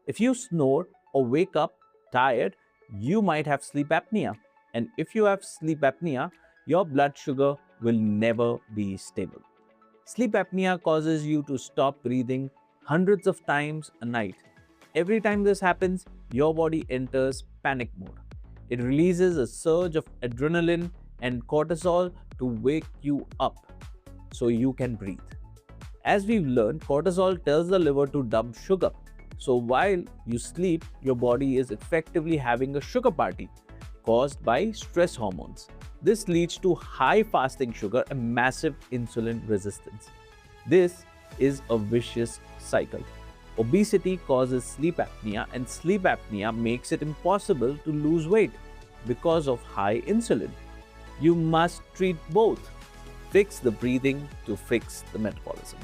If you snore or wake up tired, you might have sleep apnea. And if you have sleep apnea, your blood sugar will never be stable. Sleep apnea causes you to stop breathing hundreds of times a night. Every time this happens, your body enters panic mode. It releases a surge of adrenaline and cortisol to wake you up so you can breathe. As we've learned, cortisol tells the liver to dump sugar. So while you sleep, your body is effectively having a sugar party caused by stress hormones. This leads to high fasting sugar and massive insulin resistance. This is a vicious cycle. Obesity causes sleep apnea, and sleep apnea makes it impossible to lose weight because of high insulin. You must treat both. Fix the breathing to fix the metabolism.